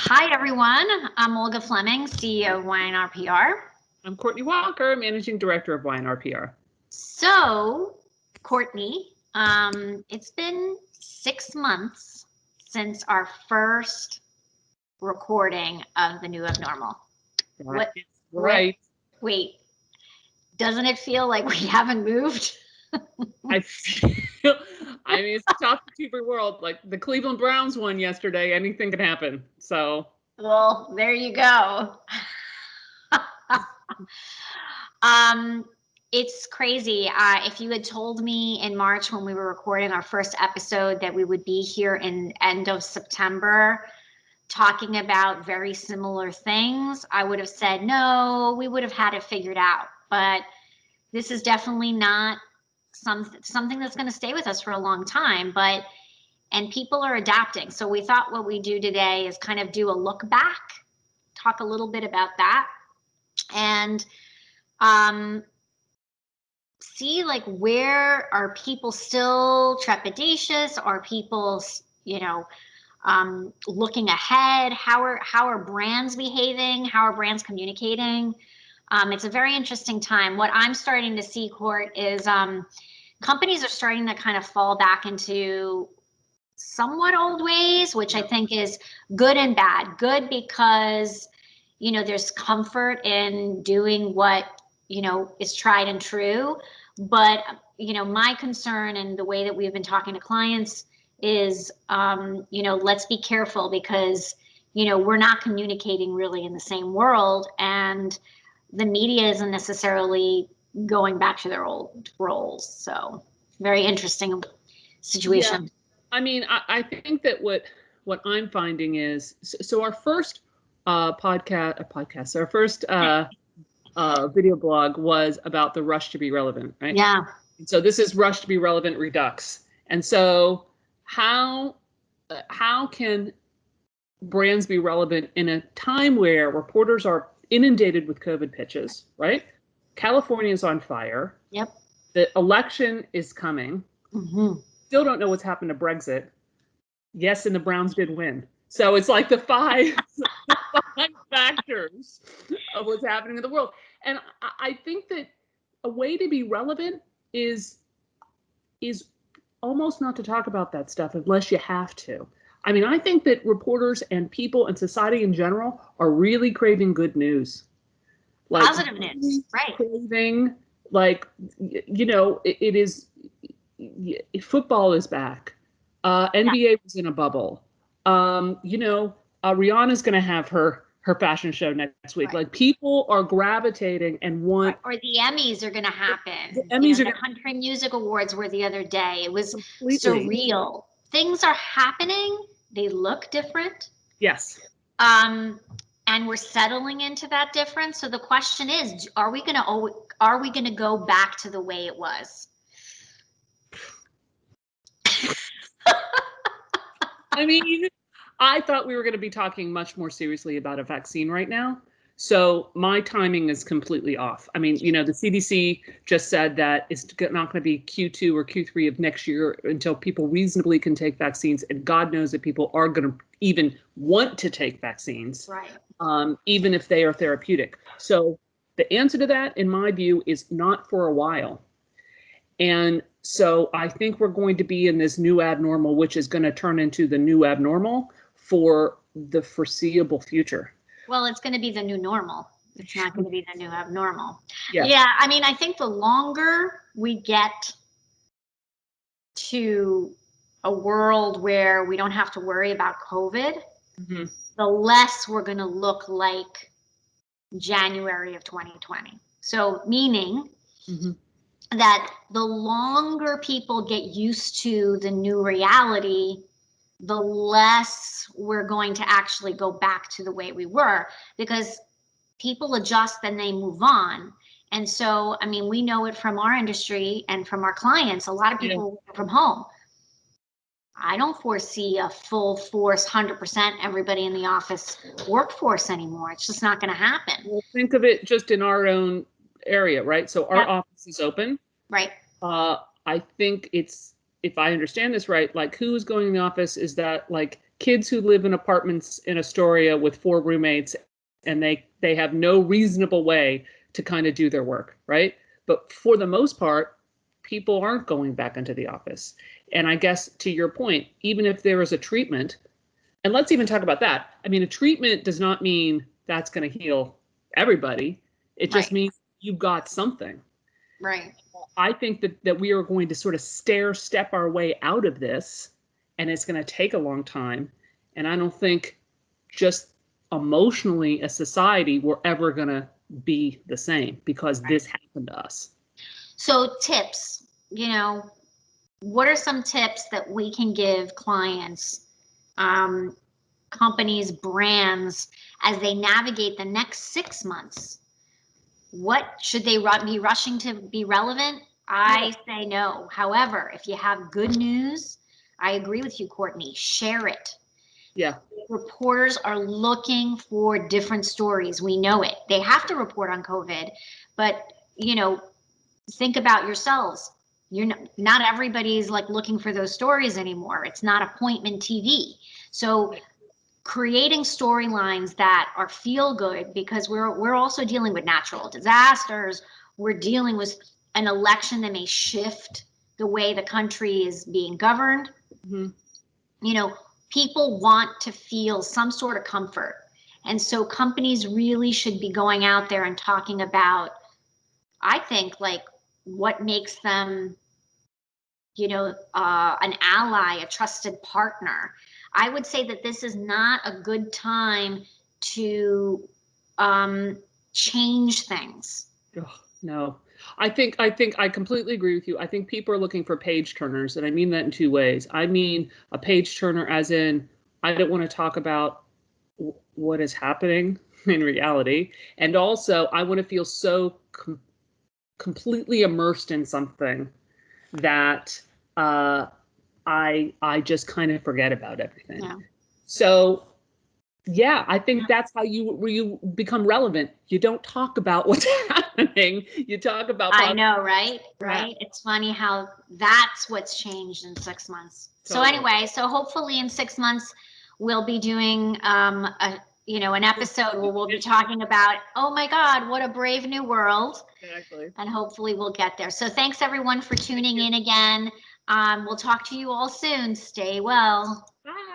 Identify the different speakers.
Speaker 1: Hi, everyone. I'm Olga Fleming, CEO of Y&R PR.
Speaker 2: I'm Courtney Walker, Managing Director of Y&R PR.
Speaker 1: So, Courtney, it's been 6 months since our first recording of the new abnormal.
Speaker 2: Right.
Speaker 1: Wait, doesn't it feel like we haven't moved?
Speaker 2: I mean, it's a topsy-turvy world. Like the Cleveland Browns won yesterday, anything can happen. So,
Speaker 1: well, there you go. It's crazy. If you had told me in March when we were recording our first episode that we would be here in end of September talking about very similar things, I would have said, no, we would have had it figured out. But this is definitely not something that's going to stay with us for a long time. And people are adapting. So we thought what we do today is kind of do a look back, talk a little bit about that, and see like where are people still trepidatious? Are people, looking ahead? How are brands behaving? How are brands communicating? It's a very interesting time. What I'm starting to see, Court, is companies are starting to kind of fall back into somewhat old ways, which I think is good and bad. Good because, there's comfort in doing what, is tried and true. But, my concern and the way that we've been talking to clients is, let's be careful because, we're not communicating really in the same world, and the media isn't necessarily going back to their old roles. So very interesting situation.
Speaker 2: yeah. I mean, I think that what I'm finding is, so our first our first video blog was about the rush to be relevant, right?
Speaker 1: Yeah.
Speaker 2: So this is rush to be relevant redux. And so how can brands be relevant in a time where reporters are inundated with COVID pitches, right? California is on fire.
Speaker 1: Yep.
Speaker 2: The election is coming.
Speaker 1: Mm-hmm.
Speaker 2: Still don't know what's happened to Brexit. Yes, and the Browns did win. So it's like the five factors of what's happening in the world. And I think that a way to be relevant is almost not to talk about that stuff unless you have to. I mean, I think that reporters and people and society in general are really craving good news.
Speaker 1: Like, positive news, right?
Speaker 2: Craving, like, it is, football is back. NBA was in a bubble. Rihanna's going to have her fashion show next week. Right. Like, people are gravitating and want.
Speaker 1: Or the Emmys are going to happen. The Emmys are the Country Music Awards were the other day. It was completely surreal. Things are happening. They look different.
Speaker 2: Yes.
Speaker 1: And we're settling into that difference. So the question is, are we going to go back to the way it was?
Speaker 2: I mean, I thought we were going to be talking much more seriously about a vaccine right now. So my timing is completely off. I mean, the CDC just said that it's not going to be Q2 or Q3 of next year until people reasonably can take vaccines. And God knows that people are going to even want to take vaccines,
Speaker 1: right?
Speaker 2: Even if they are therapeutic. So the answer to that, in my view, is not for a while. And so I think we're going to be in this new abnormal, which is going to turn into the new abnormal for the foreseeable future.
Speaker 1: Well, it's going to be the new normal. It's not going to be the new abnormal. Yeah. I mean, I think the longer we get to a world where we don't have to worry about COVID, mm-hmm. the less we're going to look like January of 2020. So meaning mm-hmm. that the longer people get used to the new reality, the less we're going to actually go back to the way we were, because people adjust and they move on. And so, I mean, we know it from our industry and from our clients. A lot of people work from home. I don't foresee a full force, 100% everybody in the office workforce anymore. It's just not going to happen.
Speaker 2: Well, think of it just in our own area, right? So our office is open.
Speaker 1: Right.
Speaker 2: I think it's, if I understand this right, like who's going in the office is that like kids who live in apartments in Astoria with 4 roommates, and they have no reasonable way to kind of do their work, right? But for the most part, people aren't going back into the office. And I guess to your point, even if there is a treatment, and let's even talk about that. I mean, a treatment does not mean that's going to heal everybody. It just means you've got something.
Speaker 1: Right.
Speaker 2: I think that we are going to sort of stair step our way out of this, and it's going to take a long time. And I don't think just emotionally as society, we're ever going to be the same because this happened to us.
Speaker 1: So tips, what are some tips that we can give clients, companies, brands, as they navigate the next 6 months? What should they be rushing to be relevant? I say no. However, if you have good news, I agree with you, Courtney, share it.
Speaker 2: Yeah.
Speaker 1: Reporters are looking for different stories. We know it. They have to report on COVID, but think about yourselves. Not everybody's like looking for those stories anymore. It's not appointment TV. So creating storylines that are feel good, because we're also dealing with natural disasters. We're dealing with an election that may shift the way the country is being governed. People want to feel some sort of comfort. And so companies really should be going out there and talking about, I think, like what makes them, an ally, a trusted partner. I would say that this is not a good time to change things.
Speaker 2: Oh, no, I think I completely agree with you. I think people are looking for page turners, and I mean that in 2 ways. I mean a page turner as in, I don't want to talk about what is happening in reality, and also I want to feel so completely immersed in something that I just kind of forget about everything.
Speaker 1: Yeah.
Speaker 2: So yeah, I think that's how you become relevant. You don't talk about what's happening. You talk about.
Speaker 1: I know, right? Right. It's funny how that's what's changed in 6 months. Totally. So anyway, so hopefully in 6 months we'll be doing an episode where we'll be talking about, oh my God, what a brave new world.
Speaker 2: Exactly.
Speaker 1: And hopefully we'll get there. So thanks everyone for tuning in again. We'll talk to you all soon. Stay well.
Speaker 2: Bye.